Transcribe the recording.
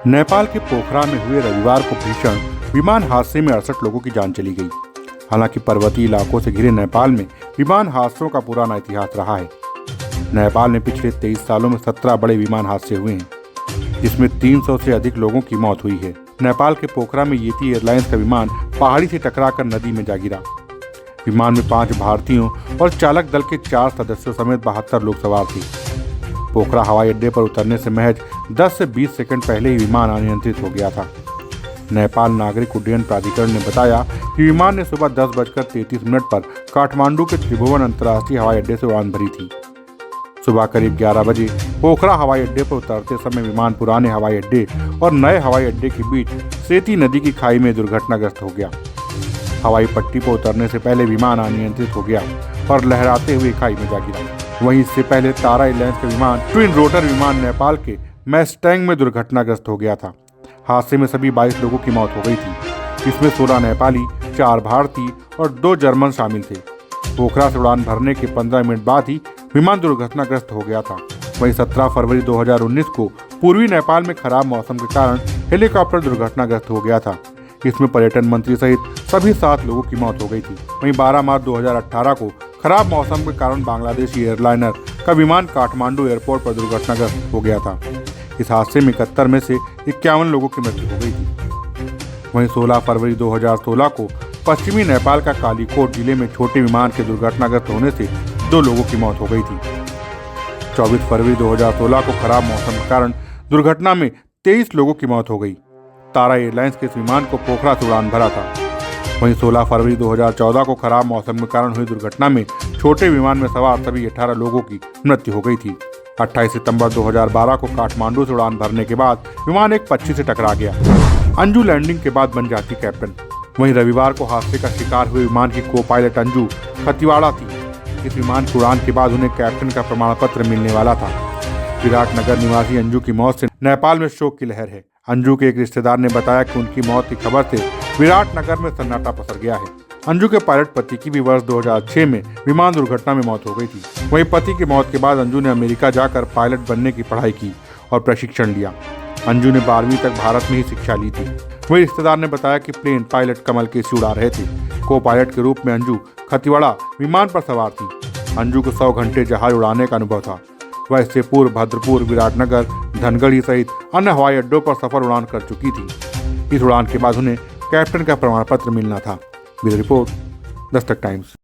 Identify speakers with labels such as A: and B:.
A: नेपाल के पोखरा में हुए रविवार को भीषण विमान हादसे में 68 लोगों की जान चली गई। हालांकि पर्वतीय इलाकों से घिरे नेपाल में विमान हादसों का पुराना इतिहास रहा है। नेपाल में पिछले 23 सालों में 17 बड़े विमान हादसे हुए हैं, जिसमें 300 से अधिक लोगों की मौत हुई है। नेपाल के पोखरा में येती एयरलाइंस का विमान पहाड़ी से टकराकर नदी में जा गिरा। विमान में 5 भारतीयों और चालक दल के 4 सदस्यों समेत 72 लोग सवार थे। पोखरा हवाई अड्डे पर उतरने से महज 10 से 20 सेकंड पहले ही विमान अनियंत्रित हो गया था। नेपाल नागरिक उड्डयन प्राधिकरण ने बताया कि विमान ने सुबह 10:33 पर काठमांडू के त्रिभुवन अंतर्राष्ट्रीय हवाई अड्डे से उड़ान भरी थी। सुबह करीब 11 बजे पोखरा हवाई अड्डे पर उतरते समय विमान पुराने हवाई अड्डे और नए हवाई अड्डे के बीच सेती नदी की खाई में दुर्घटनाग्रस्त हो गया। हवाई पट्टी पर उतरने से पहले विमान अनियंत्रित हो गया और लहराते हुए खाई में जा गिरा। वहीं इससे पहले तारा एयरलाइंस का विमान ट्विन रोटर विमान नेपाल के मैस्टैंग में दुर्घटनाग्रस्त हो गया था। हादसे में सभी 22 लोगों की मौत हो गई थी। इसमें 16 नेपाली, 4 भारतीय और 2 जर्मन शामिल थे। पोखरा से उड़ान भरने के 15 मिनट बाद ही विमान दुर्घटनाग्रस्त हो गया था। वहीं 17 फरवरी 2019 को पूर्वी नेपाल में खराब मौसम के कारण हेलीकॉप्टर दुर्घटनाग्रस्त हो गया था। इसमें पर्यटन मंत्री सहित सभी 7 लोगों की मौत हो गई थी। वहीं 12 मार्च 2018 को खराब मौसम के कारण बांग्लादेशी एयरलाइनर का विमान काठमांडू एयरपोर्ट पर दुर्घटनाग्रस्त हो गया था। इस हादसे में 71 में से 51 लोगों की मृत्यु हो गई थी। वहीं 16 फरवरी 2016 को पश्चिमी नेपाल का कालीकोट जिले में छोटे विमान के दुर्घटनाग्रस्त होने से 2 लोगों की मौत हो गई थी। 24 फरवरी 2016 को खराब मौसम के कारण दुर्घटना में 23 लोगों की मौत हो गई। तारा एयरलाइंस के इस विमान को पोखरा से उड़ान भरा था। वहीं 16 फरवरी 2014 को खराब मौसम के कारण हुई दुर्घटना में छोटे विमान में सवार सभी 18 लोगों की मृत्यु हो गई थी। 28 सितंबर 2012 को काठमांडू से उड़ान भरने के बाद विमान एक पक्षी से टकरा गया। अंजू लैंडिंग के बाद बन जाती कैप्टन। वहीं रविवार को हादसे का शिकार हुए विमान की को पायलट अंजू खतिवाड़ा थी। इस विमान की उड़ान के बाद उन्हें कैप्टन का प्रमाण पत्र मिलने वाला था। विराटनगर निवासी अंजू की मौत से नेपाल में शोक की लहर है। अंजू के एक रिश्तेदार ने बताया कि उनकी मौत की खबर से विराटनगर में सन्नाटा पसर गया है। अंजू के पायलट पति की भी वर्ष 2006 में विमान दुर्घटना में मौत हो गई थी। वहीं पति की मौत के बाद अंजू ने अमेरिका जाकर पायलट बनने की पढ़ाई की और प्रशिक्षण लिया। अंजू ने 12वीं तक भारत में ही शिक्षा ली थी। वहीं रिश्तेदार ने बताया कि प्लेन पायलट कमल केसी उड़ा रहे थे। को पायलट के रूप में अंजू खतिवाड़ा विमान पर सवार थी। अंजू को 100 घंटे जहाज उड़ाने का अनुभव था। वह इससे पूर्व भद्रपुर, विराटनगर, धनगढ़ी सहित अन्य हवाई अड्डों पर सफर उड़ान कर चुकी थी। इस उड़ान के बाद उन्हें कैप्टन का प्रमाण पत्र मिलना था। Bureau report, Dastak times.